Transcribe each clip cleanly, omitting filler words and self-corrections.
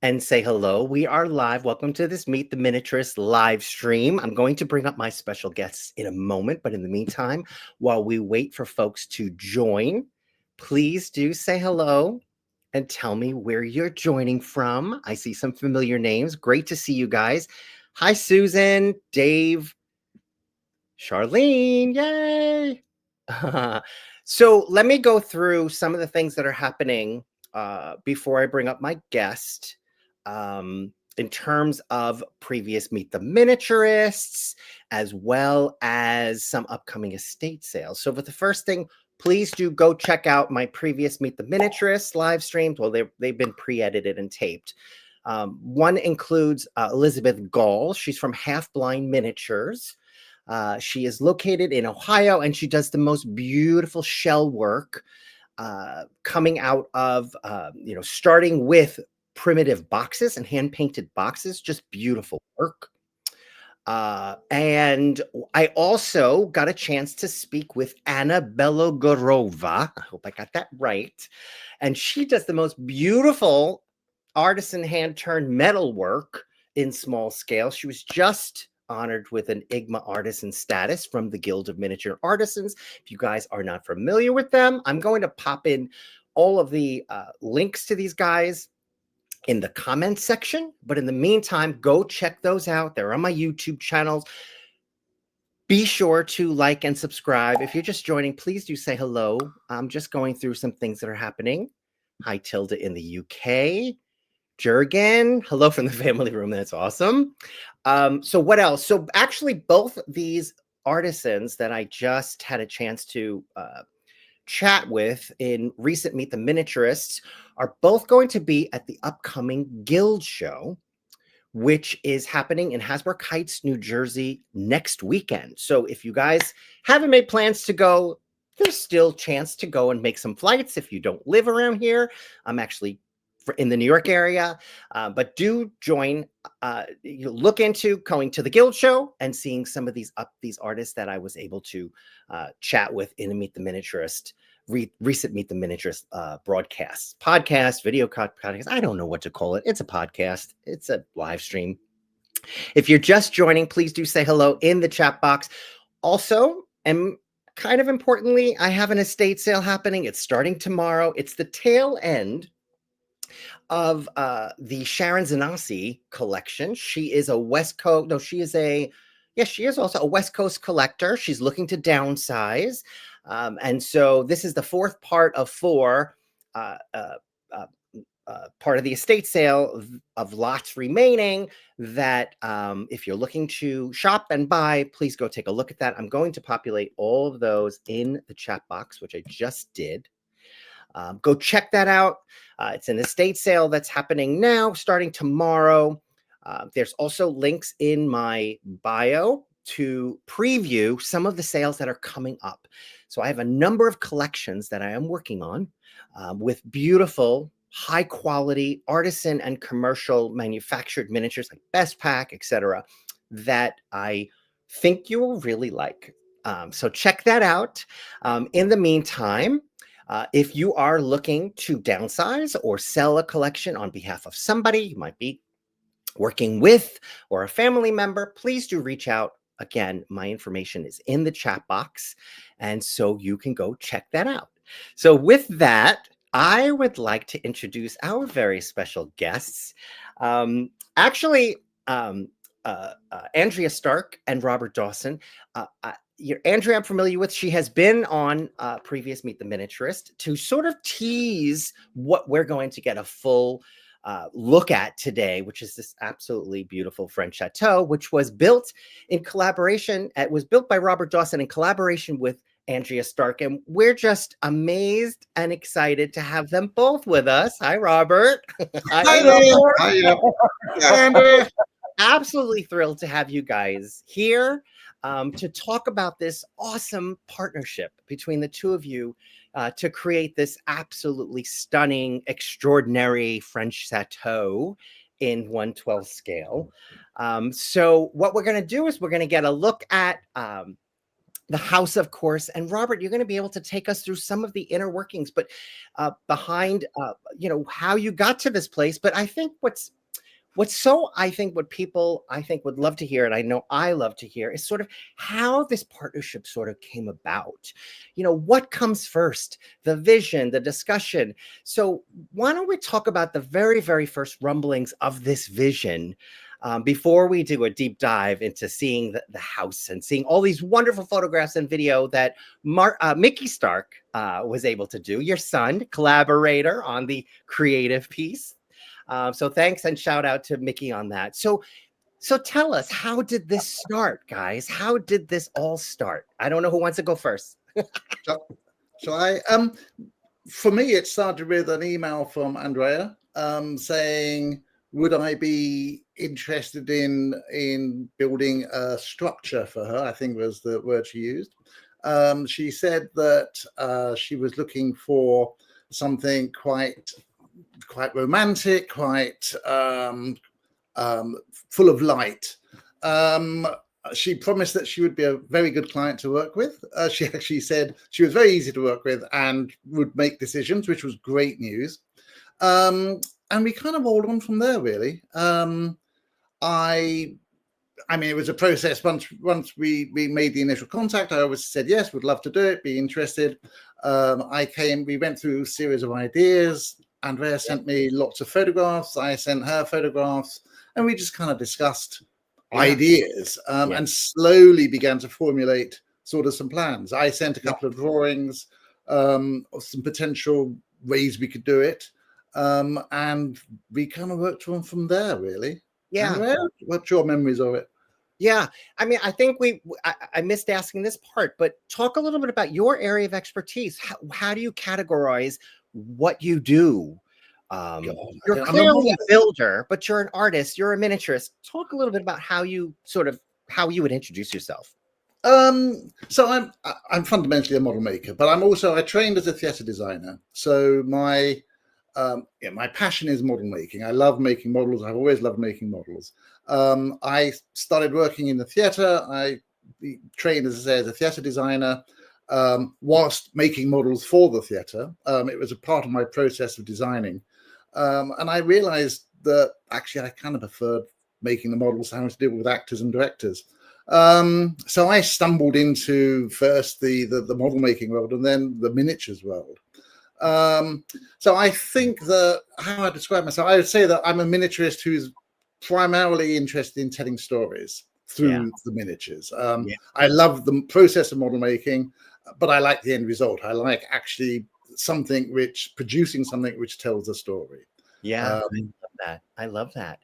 and say hello. We are live. Welcome to this Meet the Miniaturist live stream. I'm going to bring up my special guests in a moment, but in the meantime, while we wait for folks to join, please do say hello and tell me where you're joining from. I see some familiar names. Great to see you guys. Hi, Susan, Dave, Charlene. Yay! So let me go through some of the things that are happening before I bring up my guest. In terms of previous Meet the Miniaturists, as well as some upcoming estate sales. So, for the first thing, please do go check out my previous Meet the Miniaturists live streams. Well, they've been pre-edited and taped. One includes Elizabeth Gall. She's from Half Blind Miniatures. She is located in Ohio, and she does the most beautiful shell work coming out of, starting with primitive boxes and hand-painted boxes, just beautiful work. And I also got a chance to speak with Anna Belogorova. I hope I got that right. And she does the most beautiful artisan hand-turned metal work in small scale. She was just honored with an IGMA artisan status from the Guild of Miniature Artisans. If you guys are not familiar with them, I'm going to pop in all of the links to these guys in the comments section. But in the meantime, go check those out. They're on my YouTube channels. Be sure to like and subscribe. If you're just joining, please do say hello. I'm just going through some things that are happening. Hi, Tilda in the UK. Jurgen, hello from the family room. That's awesome. So what else? So actually, both these artisans that I just had a chance to chat with in recent Meet the Miniaturists are both going to be at the upcoming Guild show, which is happening in Hasbrook Heights, New Jersey next weekend. So if you guys haven't made plans to go, there's still a chance to go and make some flights if you don't live around here. I'm actually in the New York area, but do join. You look into going to the Guild show and seeing some of these artists that I was able to chat with in a Meet the Miniaturist recent Meet the Miniaturist broadcasts, podcast, video podcast. I don't know what to call it. It's a podcast. It's a live stream. If you're just joining, please do say hello in the chat box. Also, and kind of importantly, I have an estate sale happening. It's starting tomorrow. It's the tail end of the Sharon Zanassi collection. She is a West Coast, no, she is also a West Coast collector. She's looking to downsize. And so this is the fourth part of four, part of the estate sale of lots remaining that if you're looking to shop and buy, please go take a look at that. I'm going to populate all of those in the chat box, which I just did. Go check that out. It's an estate sale that's happening now, starting tomorrow. There's also links in my bio to preview some of the sales that are coming up. So I have a number of collections that I am working on with beautiful, high quality artisan and commercial manufactured miniatures like Best Pack, etc., that I think you will really like. So check that out. In the meantime, if you are looking to downsize or sell a collection on behalf of somebody you might be working with or a family member, please do reach out. Again, my information is in the chat box, and so you can go check that out. So with that, I would like to introduce our very special guests. Andrea Stark and Robert Dawson. Andrea, I'm familiar with. She has been on previous Meet the Miniaturist to sort of tease what we're going to get a full look at today, which is this absolutely beautiful French chateau, which was built in collaboration. It was built by Robert Dawson in collaboration with Andrea Stark, and we're just amazed and excited to have them both with us. Hi, Robert. Hi there. Hi, Andrea. Absolutely thrilled to have you guys here to talk about this awesome partnership between the two of you to create this absolutely stunning, extraordinary French chateau in 1/12 scale. So what we're going to do is we're going to get a look at the house, of course. And Robert, you're going to be able to take us through some of the inner workings, but behind, how you got to this place. But I think I think what people I think would love to hear, and I know I love to hear, is sort of how this partnership sort of came about. What comes first, the vision, the discussion. So why don't we talk about the very, very first rumblings of this vision, before we do a deep dive into seeing the house and seeing all these wonderful photographs and video that Micki Stark was able to do, your son, collaborator on the creative piece. So thanks and shout out to Micki on that. So tell us, how did this start, guys? How did this all start? I don't know who wants to go first. So I for me, it started with an email from Andrea saying, would I be interested in building a structure for her? I think was the word she used. She said that she was looking for something quite romantic, quite full of light. She promised that she would be a very good client to work with. She actually said she was very easy to work with and would make decisions, which was great news. And we kind of rolled on from there, really. I mean, it was a process. Once we made the initial contact, I always said yes, would love to do it, be interested. We went through a series of ideas. Andrea sent me lots of photographs. I sent her photographs, and we just kind of discussed ideas and slowly began to formulate sort of some plans. I sent a couple of drawings of some potential ways we could do it, and we kind of worked on from there, really. Yeah. Andrea, what's your memories of it? Yeah, I mean, I think I missed asking this part, but talk a little bit about your area of expertise. How do you categorize what you do? You're clearly a builder, but you're an artist. You're a miniaturist. Talk a little bit about how you would introduce yourself. So I'm fundamentally a model maker, but I trained as a theatre designer. So my passion is model making. I love making models. I've always loved making models. I started working in the theatre. I trained, as I say, as a theatre designer, whilst making models for the theatre. It was a part of my process of designing. And I realized that actually I kind of preferred making the models having to deal with actors and directors. So I stumbled into first the model making world and then the miniatures world. So I think that how I describe myself, I would say that I'm a miniaturist who's primarily interested in telling stories through the miniatures. I love the process of model making, but I like the end result. I like actually producing something which tells a story. Yeah, I love that.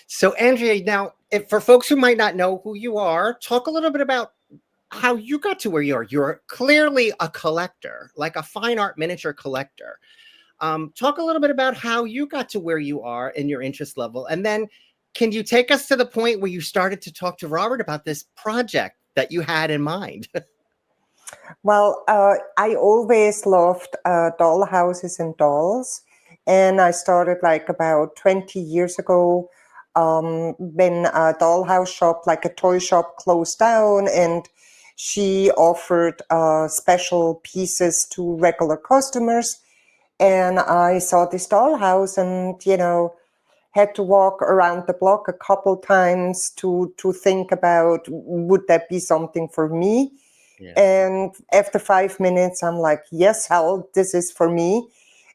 So Andrea, now, for folks who might not know who you are, talk a little bit about how you got to where you are. You're clearly a collector, like a fine art miniature collector. Talk a little bit about how you got to where you are in your interest level. And then can you take us to the point where you started to talk to Robert about this project that you had in mind? Well, I always loved doll houses and dolls. And I started like about 20 years ago when a dollhouse shop, like a toy shop, closed down, and she offered special pieces to regular customers. And I saw this dollhouse and, had to walk around the block a couple times to think about, would that be something for me? Yeah. And after 5 minutes, I'm like, yes, hell, this is for me.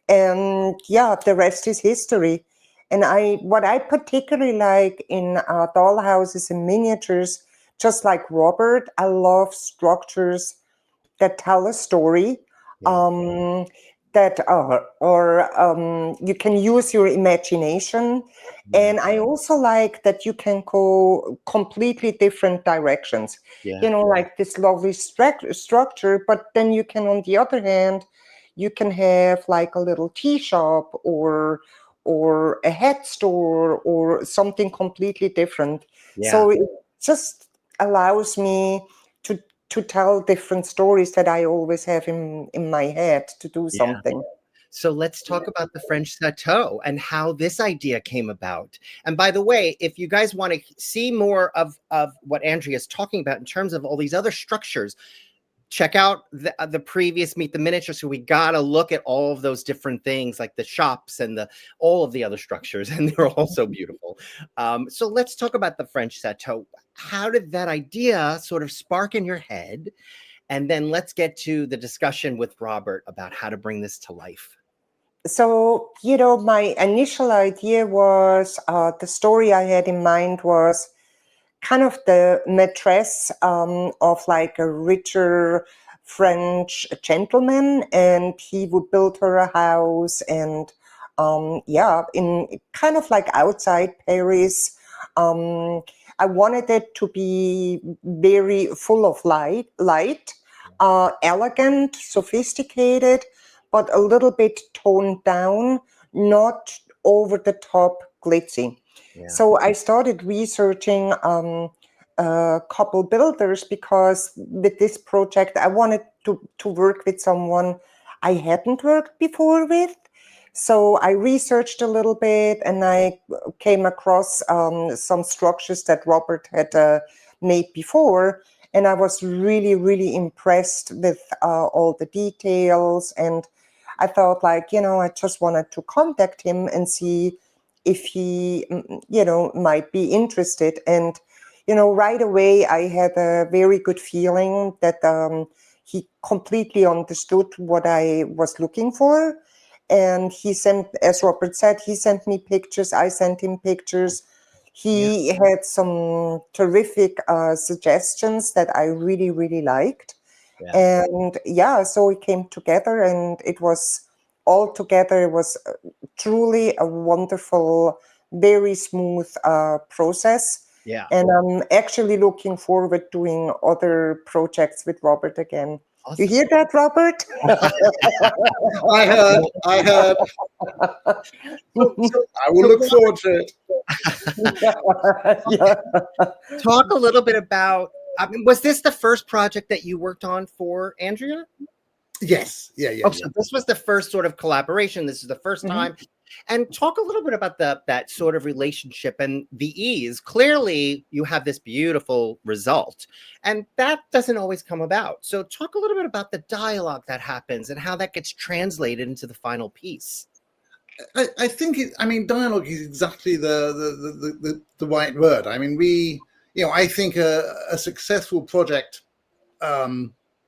And yeah, the rest is history. And what I particularly like in dollhouses and miniatures, just like Robert, I love structures that tell a story. Yeah. You can use your imagination. And I also like that you can go completely different directions. Yeah. Like this lovely structure, but then you can, on the other hand, you can have like a little tea shop or a hat store or something completely different. Yeah. So it just allows me to tell different stories that I always have in my head to do something. So let's talk about the French chateau and how this idea came about. And by the way, if you guys want to see more of what Andrea is talking about in terms of all these other structures, check out the previous Meet the Miniature. So we got to look at all of those different things, like the shops and all of the other structures, and they're all so beautiful. So let's talk about the French chateau. How did that idea sort of spark in your head? And then let's get to the discussion with Robert about how to bring this to life. So, my initial idea was the story I had in mind was kind of the maitresse of like a richer French gentleman, and he would build her a house, and in kind of like outside Paris. I wanted it to be very full of light, elegant, sophisticated, but a little bit toned down, not over the top glitzy. Yeah. So I started researching a couple builders because with this project I wanted to work with someone I hadn't worked before with. So I researched a little bit, and I came across some structures that Robert had made before. And I was really, really impressed with all the details. And I thought, like, I just wanted to contact him and see if he, might be interested. And, right away, I had a very good feeling that he completely understood what I was looking for. And he sent, as Robert said, he sent me pictures. I sent him pictures. He had some terrific suggestions that I really, really liked. Yeah. And so it came together, and it was all together. It was truly a wonderful, very smooth process. Yeah. And I'm actually looking forward doing other projects with Robert again. Awesome. You hear that, Robert? I heard. So I will look forward to it. Talk a little bit about, was this the first project that you worked on for Andrea? Yes. So this was the first sort of collaboration. This is the first time. And talk a little bit about that sort of relationship and the ease. Clearly, you have this beautiful result, and that doesn't always come about. So talk a little bit about the dialogue that happens and how that gets translated into the final piece. I think dialogue is exactly the right word. I mean, I think a successful project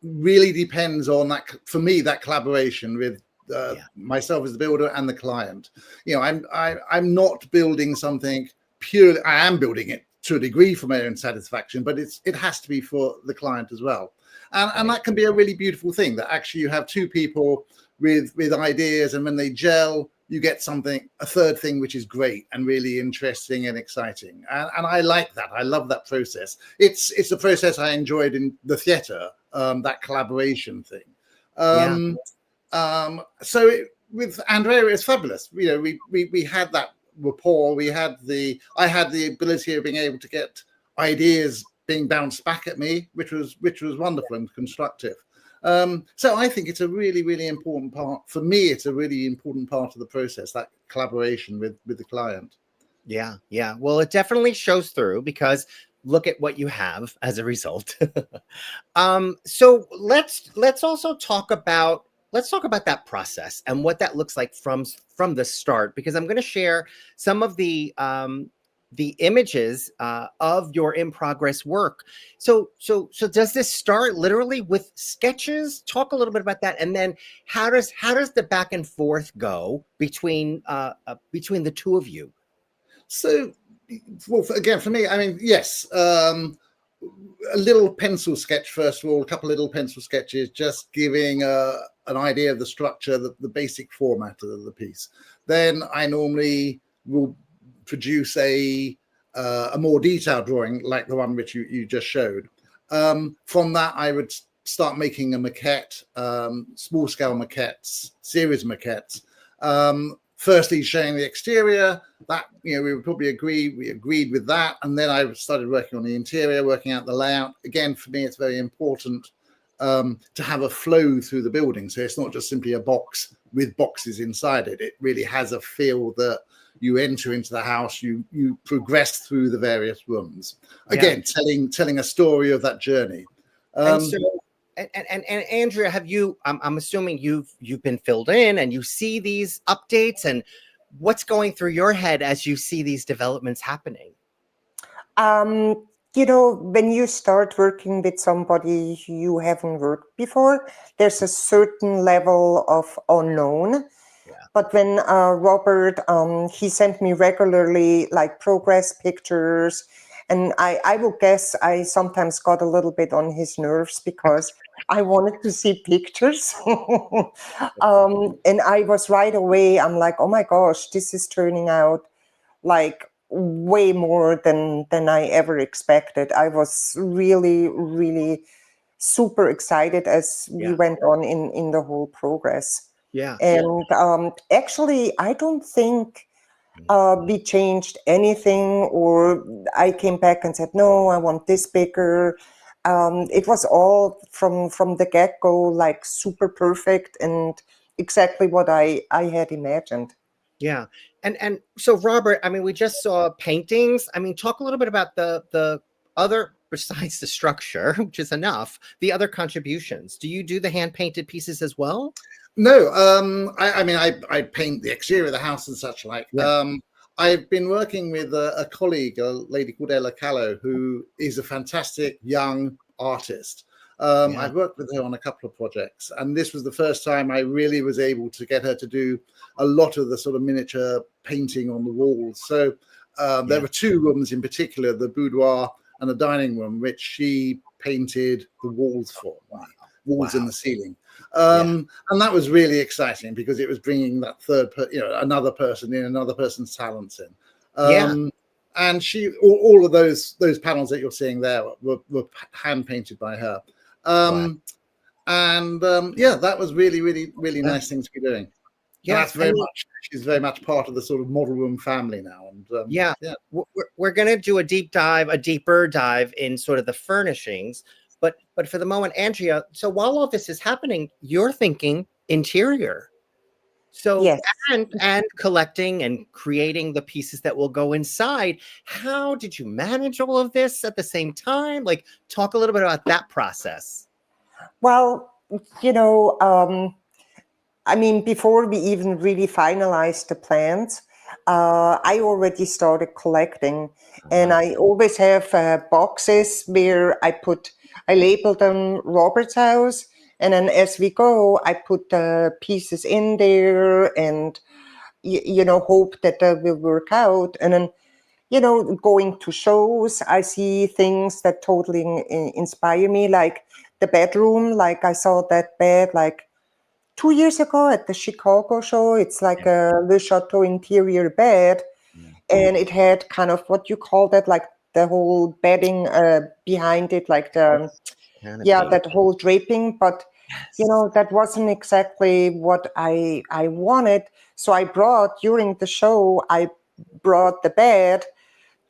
really depends on that. For me, that collaboration with myself as the builder and the client. I'm not building something purely. I am building it to a degree for my own satisfaction, but it has to be for the client as well. And that can be a really beautiful thing, that actually you have two people with ideas, and when they gel, you get a third thing, which is great and really interesting and exciting. And I like that. I love that process. It's a process I enjoyed in the theatre, that collaboration thing. So with Andrea, it's fabulous. We had that rapport. I had the ability of being able to get ideas being bounced back at me, which was wonderful and constructive. So I think it's a really, really important part. For me, it's a really important part of the process, that collaboration with the client. Yeah. Well, it definitely shows through, because look at what you have as a result. So let's also talk about that process and what that looks like from the start, because I'm going to share some of the images of your in progress work. So does this start literally with sketches? Talk a little bit about that, and then how does the back and forth go between the two of you? So, well, again, for me, I mean, yes, a little pencil sketch first of all, a couple of little pencil sketches, just giving an idea of the structure, the basic format of the piece. Then I normally will produce a more detailed drawing like the one which you just showed. From that, I would start making a maquette, small scale maquettes, series maquettes. Firstly, showing the exterior. That we would probably agreed with that, and then I started working on the interior, working out the layout. Again, for me, it's very important to have a flow through the building. So it's not just simply a box with boxes inside it. It really has a feel that you enter into the house, you progress through the various rooms. Again, telling a story of that journey. And so, and Andrea, have you? I'm assuming you've been filled in, and you see these updates, and what's going through your head as you see these developments happening? When you start working with somebody you haven't worked before, there's a certain level of unknown. Yeah. But when Robert, he sent me regularly like progress pictures, and I will guess I sometimes got a little bit on his nerves because I wanted to see pictures. And I was right away, I'm like, oh my gosh, this is turning out like way more than I ever expected. I was really, really super excited as we went on in the whole progress. Yeah. And actually, I don't think we changed anything, or I came back and said, no, I want this bigger. It was all from the get-go, like super perfect and exactly what I had imagined. Yeah. And so, Robert, I mean, we just saw paintings. I mean, talk a little bit about the other, besides the structure, which is enough, the other contributions. Do you do the hand-painted pieces as well? No, I paint the exterior of the house and such like. Yeah. I've been working with a colleague, a lady called Ella Callow, who is a fantastic young artist. I've worked with her on a couple of projects, and this was the first time I really was able to get her to do a lot of the sort of miniature painting on the walls. So there were two rooms in particular, the boudoir and the dining room, which she painted the walls for, walls and the ceiling. And that was really exciting because it was bringing that another person in, another person's talents in. And she, all of those panels that you're seeing there were hand painted by her. That was really, really, really nice thing to be doing. Yeah, that's she's very much part of the sort of model room family now. And we're going to do a deeper dive in sort of the furnishings. But for the moment, Andrea, so while all this is happening, you're thinking interior. So and collecting and creating the pieces that will go inside. How did you manage all of this at the same time? Like, talk a little bit about that process. Well, I mean, before we even really finalized the plans, I already started collecting, and I always have boxes where I label them Robert's house, and then as we go, I put pieces in there and, hope that will work out. And then, going to shows, I see things that totally inspire me, like the bedroom. Like I saw that bed, like 2 years ago at the Chicago show. It's like a Le Chateau interior bed, and it had kind of what you call that, like the whole bedding behind it, like that whole draping. But that wasn't exactly what I wanted. So during the show, I brought the bed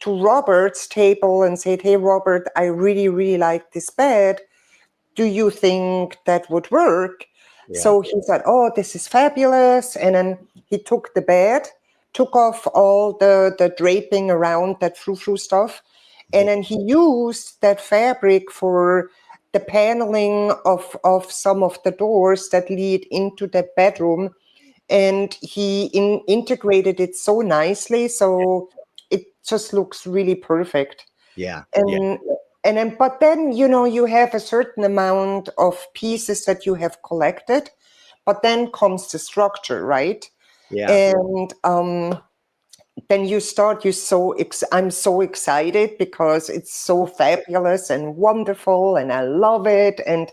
to Robert's table and said, "Hey, Robert, I really, really like this bed. Do you think that would work?" So he said, "Oh, this is fabulous." And then he took the bed, took off all the draping around that frou-frou stuff. And then he used that fabric for the paneling of some of the doors that lead into the bedroom. And he integrated it so nicely. So it just looks really perfect. But then, you have a certain amount of pieces that you have collected, but then comes the structure, right? And then I'm so excited because it's so fabulous and wonderful, and I love it. And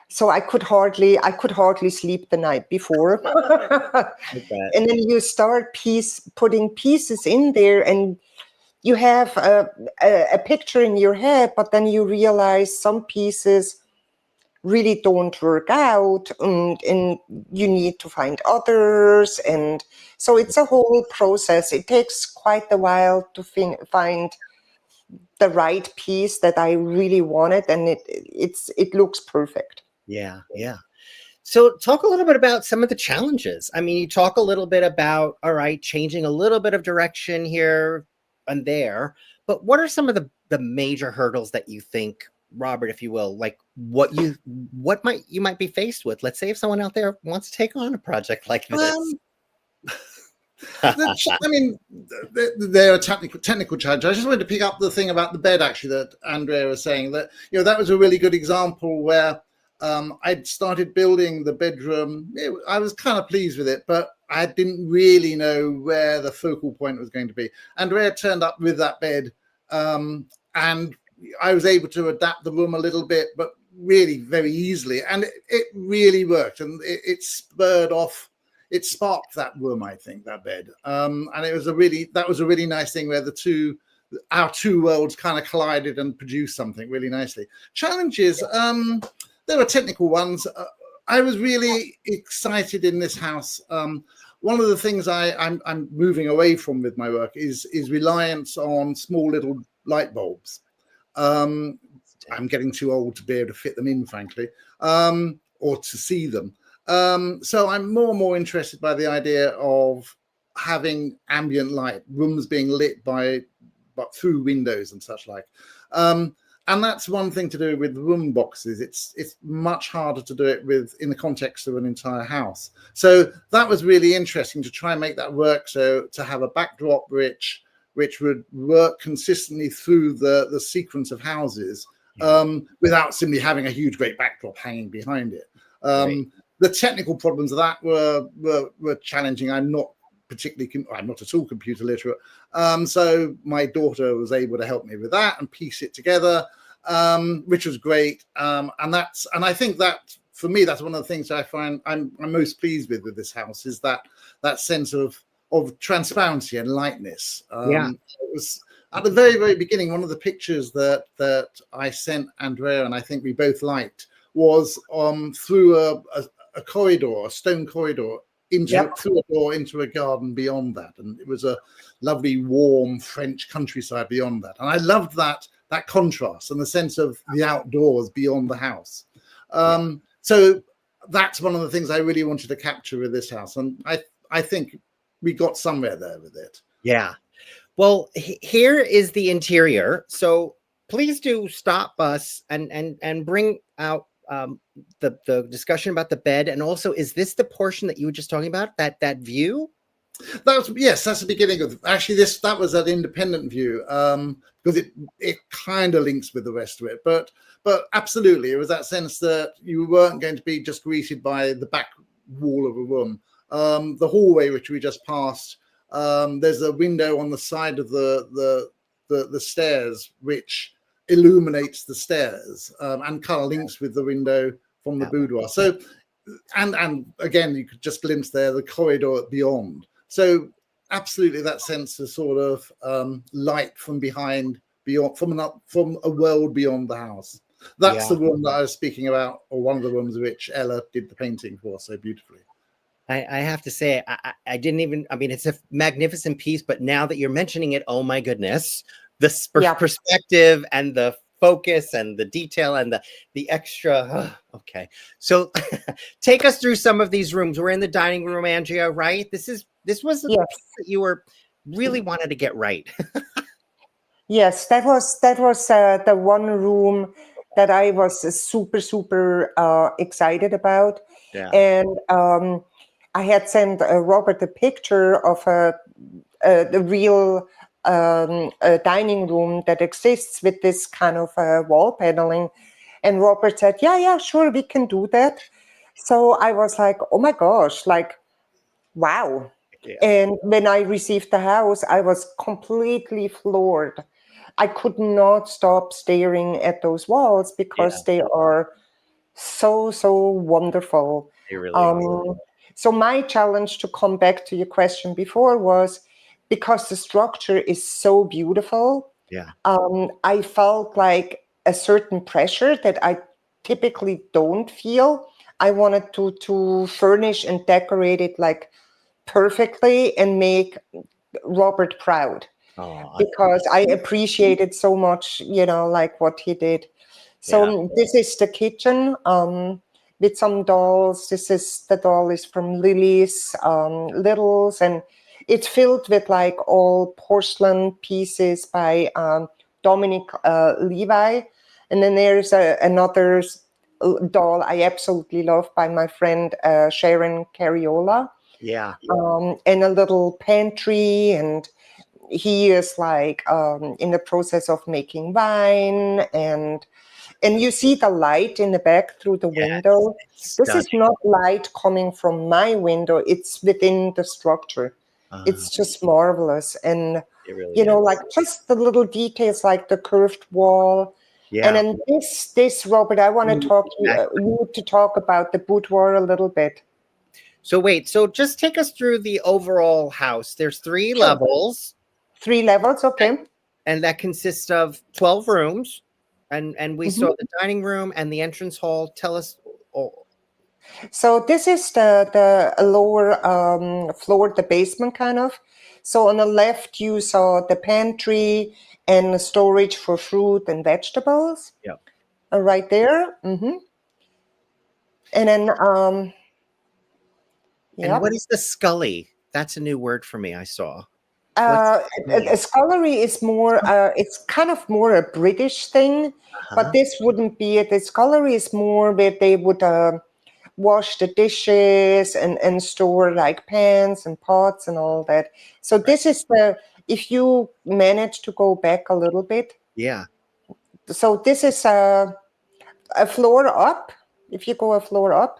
so I could hardly sleep the night before. And then you start putting pieces in there, and you have a picture in your head, but then you realize some pieces really don't work out, and you need to find others. And so it's a whole process. It takes quite a while to find the right piece that I really wanted, and it looks perfect. Yeah, yeah. So talk a little bit about some of the challenges. I mean, you talk a little bit about, all right, changing a little bit of direction here and there, but what are some of the major hurdles that you think, Robert, if you will, like what you might be faced with? Let's say if someone out there wants to take on a project like this. I mean, there are technical challenges. I just wanted to pick up the thing about the bed, actually, that Andrea was saying, that, you know, that was a really good example where I'd started building the bedroom. I was kind of pleased with it, but I didn't really know where the focal point was going to be. Andrea turned up with that bed, and I was able to adapt the room a little bit, but really very easily. And it really worked. And it sparked that room, I think, that bed. And that was a really nice thing where our two worlds kind of collided and produced something really nicely. Challenges, there are technical ones. I was really excited in this house. One of the things I'm moving away from with my work is reliance on small little light bulbs. I'm getting too old to be able to fit them in, frankly, or to see them. So I'm more and more interested by the idea of having ambient light, rooms being lit but through windows and such like. And that's one thing to do with room boxes. It's much harder to do it in the context of an entire house. So that was really interesting to try and make that work. So to have a backdrop which would work consistently through the sequence of houses, without simply having a huge, great backdrop hanging behind it. Right. The technical problems of that were challenging. I'm not at all computer literate. So my daughter was able to help me with that and piece it together, which was great. And I think that for me, that's one of the things that I find I'm most pleased with this house, is that sense of transparency and lightness. It was at the very, very beginning, one of the pictures that I sent Andrea, and I think we both liked, was through a corridor, a stone corridor, through a door into a garden beyond that, and it was a lovely warm French countryside beyond that, and I loved that contrast and the sense of the outdoors beyond the house. So that's one of the things I really wanted to capture with this house, and I think we got somewhere there with it. Yeah. Well, here is the interior. So please do stop us and bring out the discussion about the bed. And also, is this the portion that you were just talking about, that view? That's the beginning of, actually, that was an independent view, because it kind of links with the rest of it, but absolutely, it was that sense that you weren't going to be just greeted by the back wall of a room. The hallway which we just passed, there's a window on the side of the stairs which illuminates the stairs, and kind of links with the window from the boudoir. So, and again, you could just glimpse there the corridor beyond. So, absolutely, that sense of sort of light from behind, beyond, from a world beyond the house. That's the room that I was speaking about, or one of the rooms which Ella did the painting for so beautifully. I have to say, I didn't even, I mean, it's a magnificent piece, but now that you're mentioning it, oh my goodness, the perspective and the focus and the detail and the extra. Okay. So take us through some of these rooms. We're in the dining room, Andrea, right? This was the piece that you were really wanted to get right. Yes, that was the one room that I was super excited about. Yeah. And I had sent Robert a picture of the real dining room that exists with this kind of wall paneling. And Robert said, yeah, sure, we can do that. So I was like, oh my gosh, like, wow. Yeah. And when I received the house, I was completely floored. I could not stop staring at those walls because they are so wonderful. They really are. So my challenge, to come back to your question before, was because the structure is so beautiful. Yeah. I felt like a certain pressure that I typically don't feel. I wanted to furnish and decorate it like perfectly and make Robert proud. Oh, because I appreciated so much, like what he did. So this is the kitchen with some dolls. The doll is from Lily's Littles, and it's filled with like all porcelain pieces by Dominic Levi. And then there's another doll I absolutely love by my friend Sharon Carriola. yeah. And a little pantry, and he is like in the process of making wine, and you see the light in the back through the window. This is not light coming from my window, it's within the structure. It's just marvelous. And it really like just the little details, like the curved wall. And then this Robert, I want to talk you to talk about the boudoir a little bit. So wait, so just take us through the overall house. There's 3 levels. 3 levels, okay. And that consists of 12 rooms. And we saw the dining room and the entrance hall. Tell us. So this is the lower floor, the basement kind of. So on the left, you saw the pantry and the storage for fruit and vegetables. Yeah. Right there. And then, And what is the scully? That's a new word for me. I saw. A scullery is more, it's kind of more a British thing, but this wouldn't be it. The scullery is more where they would wash the dishes and store like pans and pots and all that. So this is if you manage to go back a little bit. Yeah. So this is a floor up. If you go a floor up.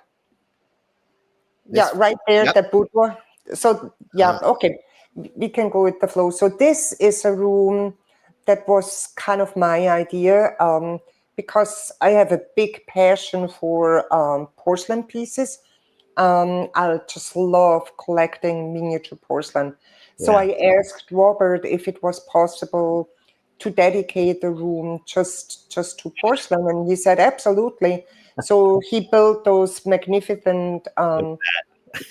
Right there, the boudoir. So, okay. We can go with the flow. So this is a room that was kind of my idea because I have a big passion for porcelain pieces. I just love collecting miniature porcelain. So I asked Robert if it was possible to dedicate the room just to porcelain, and he said absolutely. So he built those magnificent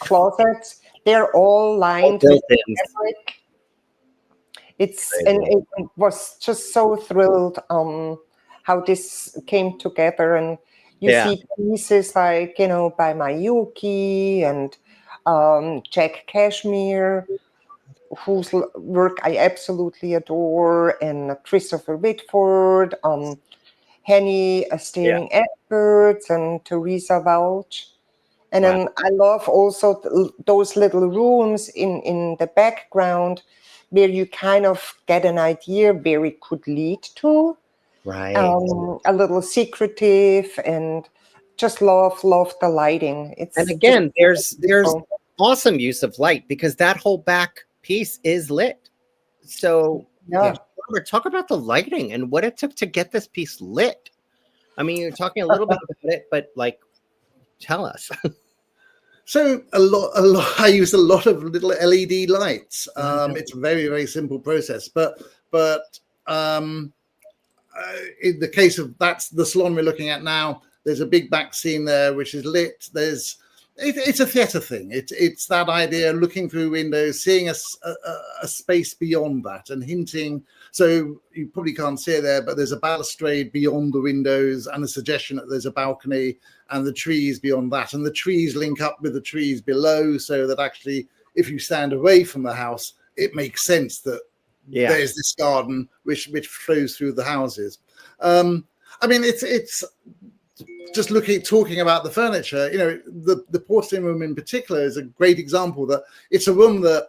closets. They're all lined with fabric. And it was just so thrilled how this came together. And you see pieces like, by Mayuki and Jack Cashmere, whose work I absolutely adore, and Christopher Whitford, Henny Staring Edwards, and Teresa Welch. And then I love also those little rooms in the background where you kind of get an idea where it could lead to. Right. A little secretive, and just love the lighting. And again, there's awesome use of light because that whole back piece is lit. So Robert, talk about the lighting and what it took to get this piece lit. I mean, you're talking a little bit about it, but like, tell us. So a lot. I use a lot of little LED lights. It's a very, very simple process. But in the case of that's the salon we're looking at now, there's a big back scene there which is lit. It's a theatre thing. It's that idea, looking through windows, seeing a space beyond that, and hinting. So you probably can't see it there, but there's a balustrade beyond the windows, and a suggestion that there's a balcony, and the trees beyond that, and the trees link up with the trees below, so that actually, if you stand away from the house, it makes sense that there's this garden which flows through the houses. I mean, it's just talking about the furniture. The porcelain room in particular is a great example that it's a room that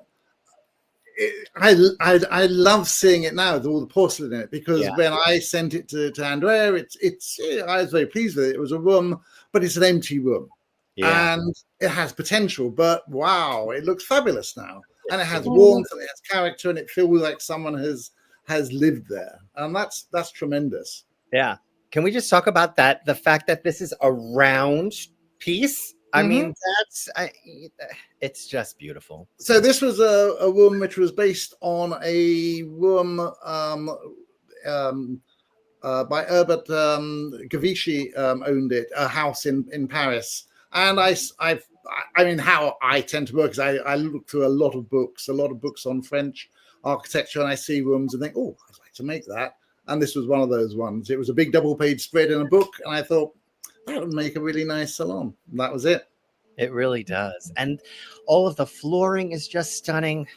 I love seeing it now with all the porcelain in it, because when I sent it to Andrea, I was very pleased with it. It was a room, but it's an empty room, and it has potential. But wow, it looks fabulous now, and it has warmth and it has character, and it feels like someone has lived there, and that's tremendous. Yeah. Can we just talk about that? The fact that this is a round piece. I mean, it's just beautiful. So this was a room which was based on a room by Herbert Gavici, owned it, a house in Paris. And I mean, how I tend to work is I look through a lot of books on French architecture and I see rooms and think, oh, I'd like to make that. And this was one of those ones. It was a big double-page spread in a book, and I thought that would make a really nice salon. And that was it. It really does. And all of the flooring is just stunning.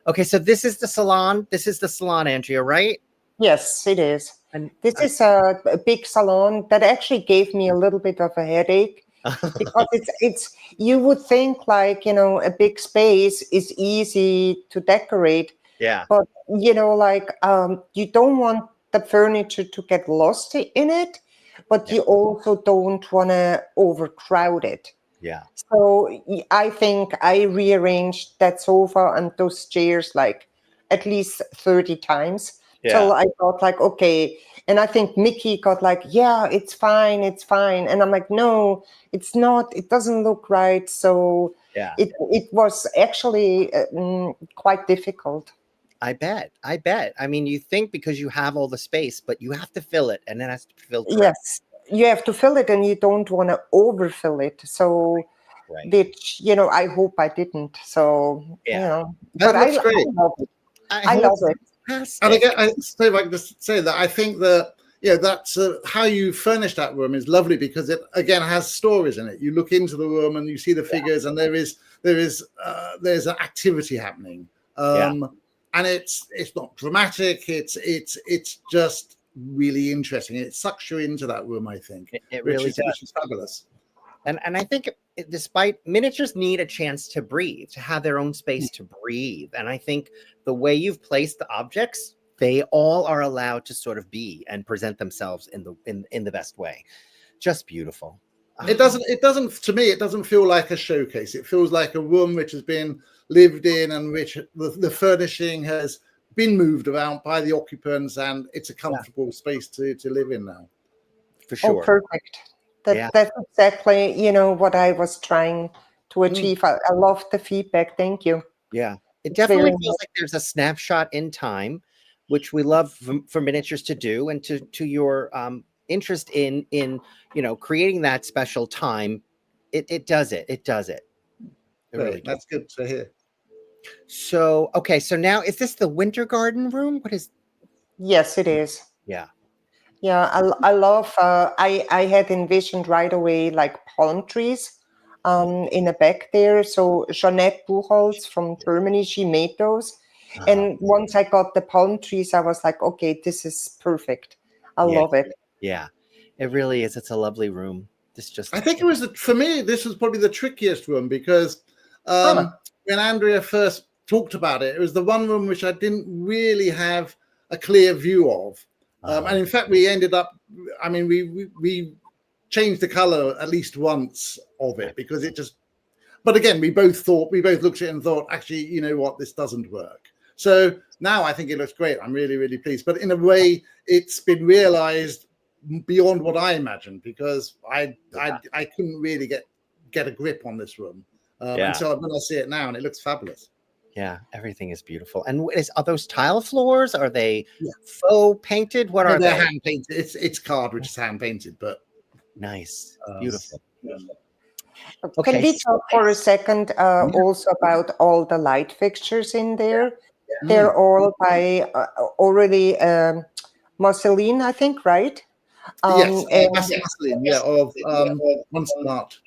Okay, so this is the salon. This is the salon, Andrea, right? Yes, it is. And This is a big salon that actually gave me a little bit of a headache because it's you would think like, a big space is easy to decorate, yeah, but like you don't want the furniture to get lost in it, but you also don't want to overcrowd it. yeah. So I think I rearranged that sofa and those chairs like at least 30 times till I got like, okay. And I think Micki got like, yeah, it's fine. And I'm like, no, it's not. It doesn't look right. So it was actually quite difficult. I bet. I mean, you think because you have all the space, but you have to fill it, and then it has to be filled correctly. Yes, you have to fill it and you don't want to overfill it. So which I hope I didn't. So that but looks great. I love it. I love it. And again, I can just say that I think that that's how you furnish that room is lovely because it again has stories in it. You look into the room and you see the figures, and there's an activity happening. And it's not dramatic. It's just really interesting. It sucks you into that room. I think it really does. Which is fabulous. And I think despite miniatures need a chance to breathe, to have their own space to breathe. And I think the way you've placed the objects, they all are allowed to sort of be and present themselves in the best way. Just beautiful. It doesn't to me, it doesn't feel like a showcase. It feels like a room which has been lived in and which the furnishing has been moved around by the occupants, and it's a comfortable space to live in now. For sure. Oh, perfect. That's exactly, what I was trying to achieve. I love the feedback. Thank you. Yeah. It definitely feels like there's a snapshot in time, which we love for miniatures to do, and to your interest in creating that special time. It does it. It does it. Really that's good to hear. So, okay. So now is this the winter garden room? What is? Yes, it is. Yeah. Yeah, I love, I had envisioned right away like palm trees in the back there. So Jeanette Buchholz from Germany, she made those. And once I got the palm trees, I was like, okay, this is perfect. I love it. Yeah, it really is. It's a lovely room. I think it was, for me, this was probably the trickiest room because when Andrea first talked about it, it was the one room which I didn't really have a clear view of. And in fact, we ended up, we changed the color at least once of it because it just, but again, we both looked at it and thought, actually, you know what, this doesn't work. So now I think it looks great. I'm really, really pleased. But in a way, it's been realized beyond what I imagined because I couldn't really get a grip on this room until when I see it now, and it looks fabulous. Yeah, everything is beautiful. And are those tile floors? Are they faux painted? What are they? They're hand painted. It's card, which is hand painted, but nice, beautiful. Okay. Can we talk for a second also about all the light fixtures in there? They're all by already Marceline, I think, right? Yes, Marceline, of Monster Art.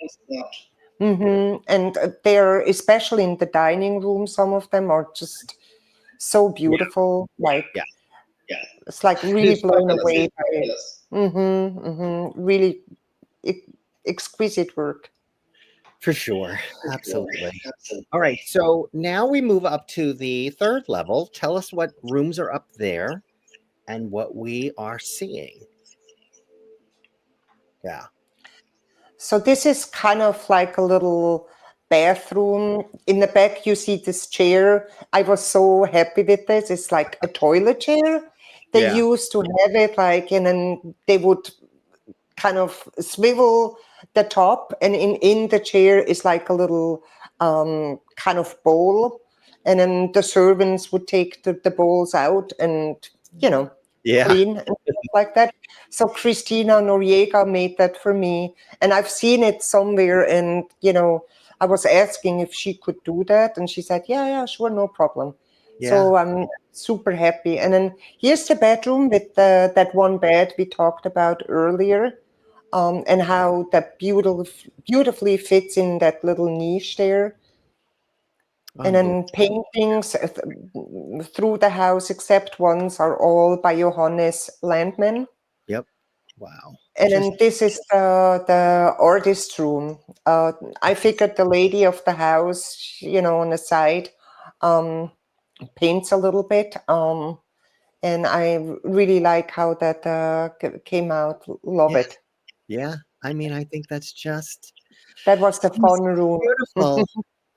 And they're, especially in the dining room, some of them are just so beautiful. It's like really blown away by it. Really exquisite work. For sure. Absolutely. All right. So now we move up to the third level. Tell us what rooms are up there and what we are seeing. Yeah. So this is kind of like a little bathroom. In the back, you see this chair. I was so happy with this. It's like a toilet chair. They used to have it and then they would kind of swivel the top, and in the chair is like a little kind of bowl. And then the servants would take the bowls out and, clean and stuff like that. So Christina Noriega made that for me, and I've seen it somewhere, and I was asking if she could do that, and she said, yeah, sure, no problem. So I'm super happy. And then here's the bedroom with that one bed we talked about earlier, and how that beautifully fits in that little niche there. And then paintings through the house, except ones, are all by Johannes Landman. Yep. Wow. And then this is the artist room. I figured the lady of the house, on the side, paints a little bit. And I really like how that came out. Love it. Yeah. I mean, I think that's just That was the fun room. beautiful.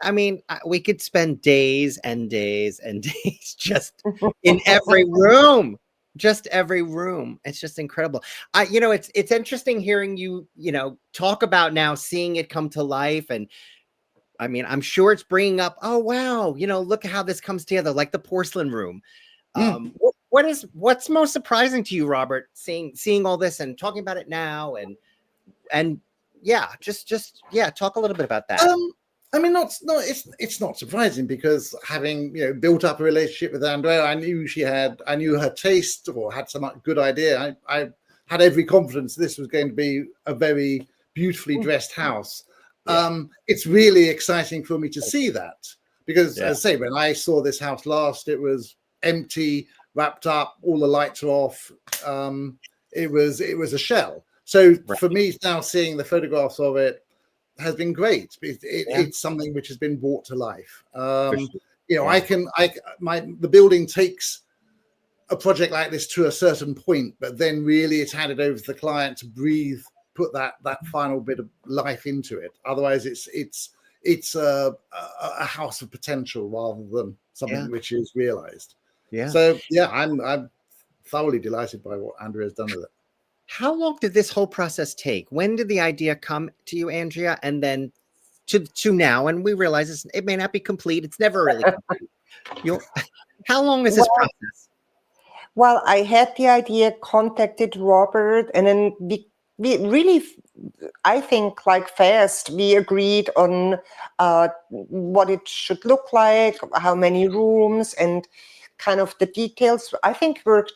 I mean, we could spend days and days and days just in every room. Just every room. It's just incredible. It's interesting hearing you, talk about now seeing it come to life. And I mean, I'm sure it's bringing up, oh, wow, look at how this comes together, like the porcelain room. What's most surprising to you, Robert, seeing all this and talking about it now and yeah, just talk a little bit about that. I mean, it's not surprising, because having built up a relationship with Andrea, I knew her taste, or had some good idea. I had every confidence this was going to be a very beautifully dressed house. It's really exciting for me to see that, because as I say, when I saw this house last, it was empty, wrapped up, all the lights are off. It was a shell. So for me now, seeing the photographs of it has been great. It's something which has been brought to life. The building takes a project like this to a certain point, but then really it's handed over to the client to breathe, put that final bit of life into it. Otherwise, it's a house of potential rather than something which is realized. Yeah. So I'm thoroughly delighted by what Andrea has done with it. How long did this whole process take? When did the idea come to you, Andrea, and then to now? And we realize it may not be complete. It's never really complete. How long is this process? Well, I had the idea, contacted Robert, and then we really, I think, like fast, we agreed on what it should look like, how many rooms, and kind of the details. I think we worked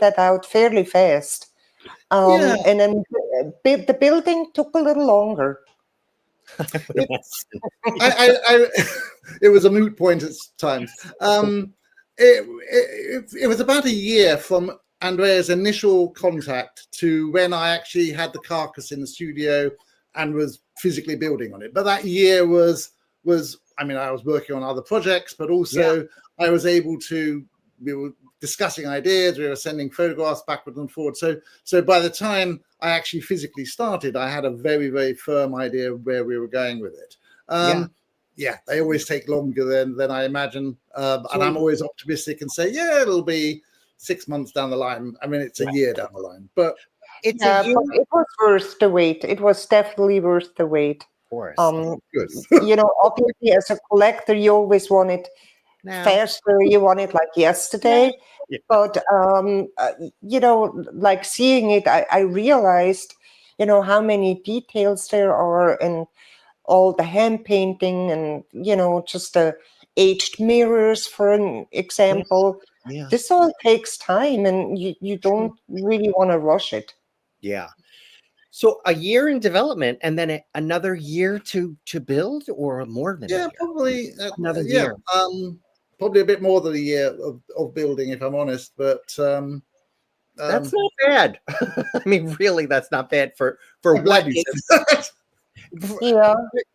that out fairly fast. And then the building took a little longer. It was a moot point at times. It was about a year from Andrea's initial contact to when I actually had the carcass in the studio and was physically building on it. But that year was I mean, I was working on other projects, but also I was able to, we were discussing ideas, we were sending photographs backwards and forwards. So by the time I actually physically started, I had a very, very firm idea of where we were going with it. They always take longer than I imagine. And I'm always optimistic and say, it'll be 6 months down the line. I mean, it's a year down the line, but it was worth the wait. It was definitely worth the wait. Of course. Obviously, as a collector, you always want it faster. You want it like yesterday. But like seeing it, I realized, how many details there are, and all the hand painting, and just the aged mirrors, for an example. This all takes time, and you don't really want to rush it. So a year in development, and then another year to build, or more than a year? Probably another year. Probably a bit more than a year of building, if I'm honest. But that's not bad. I mean, really, that's not bad for what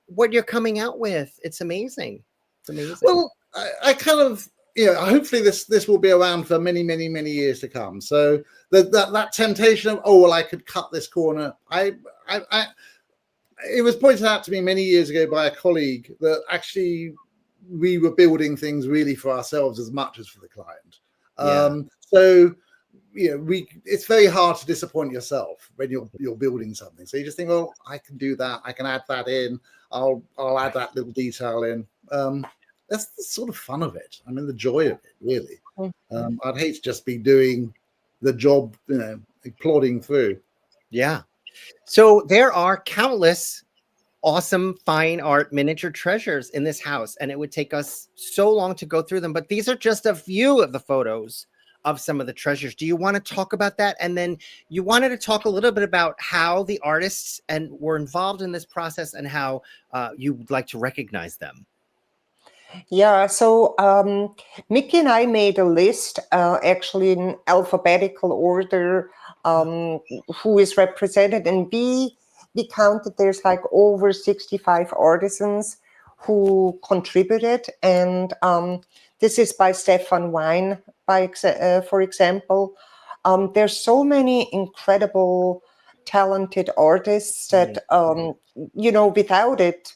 what you're coming out with. It's amazing. It's amazing. Well, I kind of, hopefully this will be around for many, many, many years to come. So that temptation of, I could cut this corner. It was pointed out to me many years ago by a colleague that actually we were building things really for ourselves as much as for the client. So it's very hard to disappoint yourself when you're building something. So you just think, I can do that. I can add that in. I'll add that little detail in. That's the sort of fun of it. I mean, the joy of it, really. I'd hate to just be doing the job, plodding through. So there are countless awesome fine art miniature treasures in this house, and it would take us so long to go through them, but these are just a few of the photos of some of the treasures. Do you want to talk about that? And then you wanted to talk a little bit about how the artists and were involved in this process and how you would like to recognize them. Yeah, so Micki and I made a list, actually in alphabetical order, who is represented, and we counted there's like over 65 artisans who contributed, and this is by Stefan Wein, for example. There's so many incredible, talented artists that without it,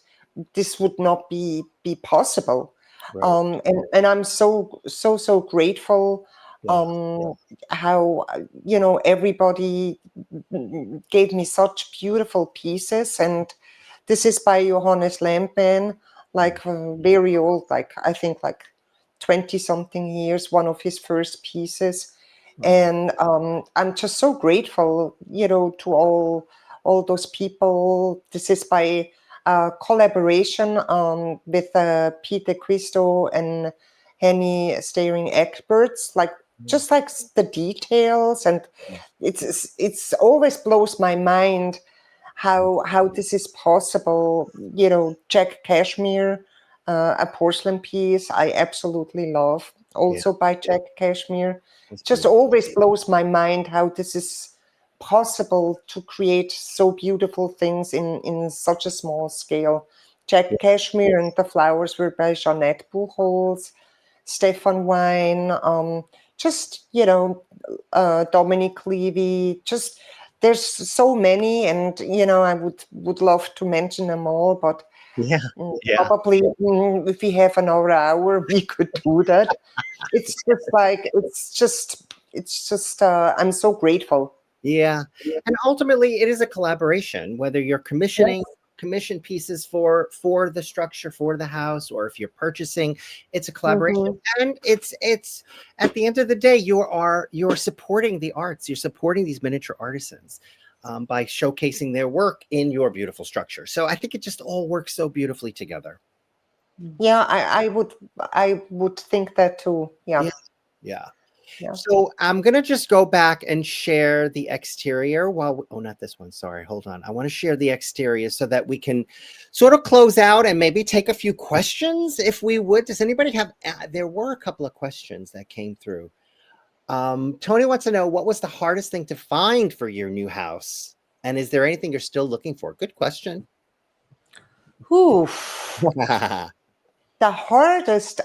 this would not be possible. Right. And I'm so grateful how everybody gave me such beautiful pieces. And this is by Johannes Lempen, like very old, like I think like 20 something years, one of his first pieces. And I'm just so grateful, to all those people. This is by collaboration with Peter Christo and Henny Staring experts, like just like the details, and it's always blows my mind how this is possible. Jack Cashmere, a porcelain piece I absolutely love, also by Jack Cashmere. Just always blows my mind how this is possible to create so beautiful things in such a small scale. Jack Cashmere and the flowers were by Jeanette Buchholz, Stefan Wein, Dominic Levy. Just there's so many, and I would love to mention them all, but probably if we have another hour, we could do that. It's just I'm so grateful. Yeah. And ultimately it is a collaboration, whether you're commission pieces for the structure, for the house, or if you're purchasing, it's a collaboration. And it's at the end of the day, you're supporting the arts, you're supporting these miniature artisans by showcasing their work in your beautiful structure. So I think it just all works so beautifully together. Yeah, I would think that too. Yeah. So I'm going to just go back and share the exterior not this one. Sorry. Hold on. I want to share the exterior so that we can sort of close out and maybe take a few questions if we would. Does anybody have, there were a couple of questions that came through. Tony wants to know, what was the hardest thing to find for your new house? And is there anything you're still looking for? Good question. The hardest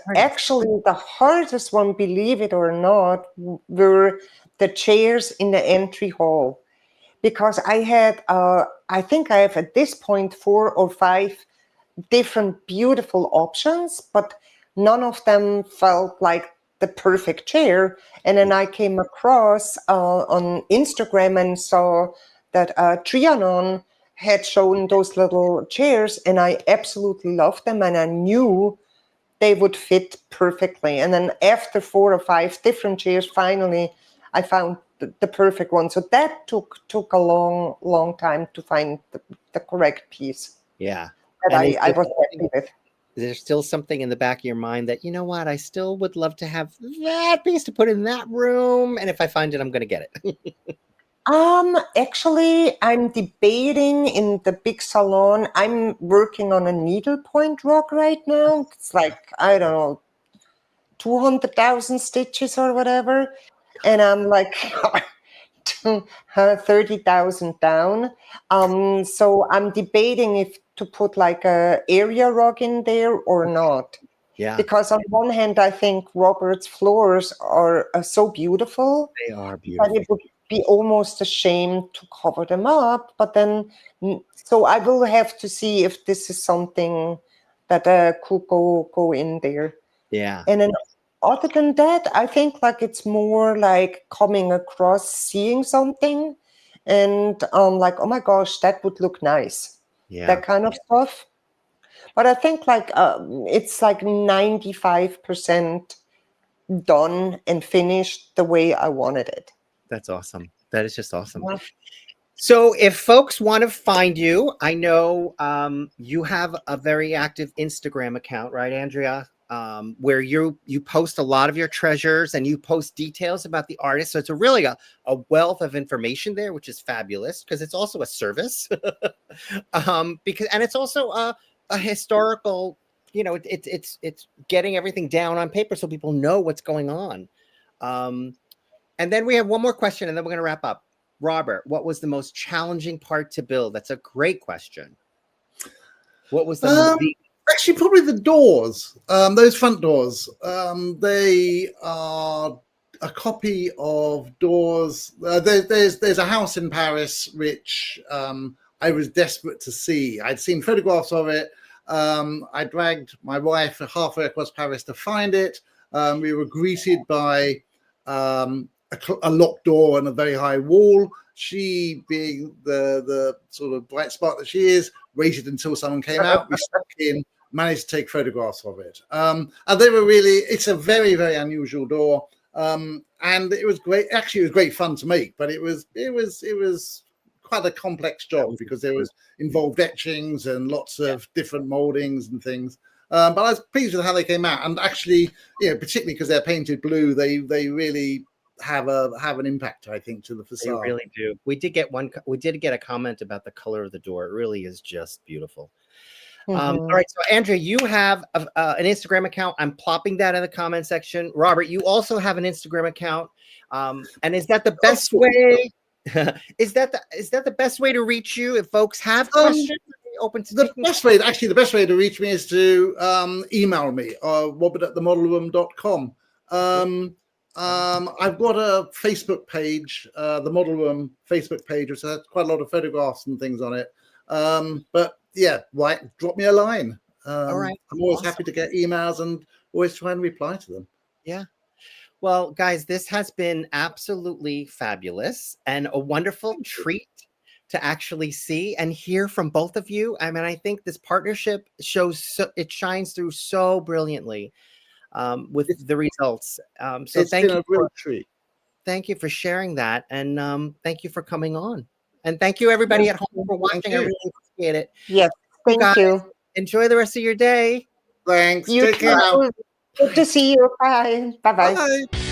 one, believe it or not, were the chairs in the entry hall. Because I had, I think I have at this point 4 or 5 different beautiful options, but none of them felt like the perfect chair. And then I came across on Instagram and saw that Trianon had shown those little chairs, and I absolutely loved them, and I knew they would fit perfectly. And then after 4 or 5 different chairs, finally I found the perfect one. So that took a long time to find the correct piece. Yeah. That I was happy with. Is there still something in the back of your mind that, you know what, I still would love to have that piece to put in that room, and if I find it, I'm going to get it? Actually, I'm debating in the big salon. I'm working on a needlepoint rug right now. It's like, I don't know, 200,000 stitches or whatever. And I'm like 30,000 down. So I'm debating if to put like a area rug in there or not. Yeah. Because on one hand, I think Robert's floors are so beautiful. They are beautiful. But it would be almost a shame to cover them up. But then, so I will have to see if this is something that could go in there. Yeah. And then other than that, I think like it's more like coming across, seeing something and like, oh my gosh, that would look nice. Yeah. That kind of stuff. But I think like it's like 95% done and finished the way I wanted it. That's awesome. That is just awesome. Yeah. So if folks want to find you, I know you have a very active Instagram account, right, Andrea? Where you post a lot of your treasures and you post details about the artist. So it's really a wealth of information there, which is fabulous because it's also a service. Because and it's also a historical, you know, it's getting everything down on paper so people know what's going on. And then we have one more question and then we're going to wrap up. Robert, what was the most challenging part to build? That's a great question. What was the actually probably the doors, those front doors. They are a copy of doors. There's a house in Paris which I was desperate to see. I'd seen photographs of it. I dragged my wife halfway across Paris to find it. We were greeted by a locked door and a very high wall. She, being the sort of bright spark that she is, waited until someone came out. We stuck in, managed to take photographs of it. And they were really, it's a very, very unusual door. And it was great. Actually, it was great fun to make, but it was quite a complex job because there was involved etchings and lots of different moldings and things. But I was pleased with how they came out. And actually, you know, particularly because they're painted blue, they really have an impact, I think, to the facade. They really do. We did get a comment about the color of the door. It really is just beautiful. All right, so Andrea, you have an Instagram account. I'm plopping that in the comment section. Robert, you also have an Instagram account. And is that the best way? Is that the best way to reach you if folks have questions? Open to the best way to reach me is to email me, robert@themodelroom.com. I've got a Facebook page, the Model Room Facebook page, which has quite a lot of photographs and things on it. But yeah, right, drop me a line. All right. I'm always happy to get emails and always try and reply to them. Yeah. Well, guys, this has been absolutely fabulous and a wonderful treat to actually see and hear from both of you. I mean, I think this partnership it shines through so brilliantly with the results. So thank you. Real treat. Thank you for sharing that. And thank you for coming on. And thank you, everybody at home, for watching. I really appreciate it. Yes, thank you. Enjoy the rest of your day. Thanks. You Take care now. Good to see you. Bye. Bye-bye. Bye.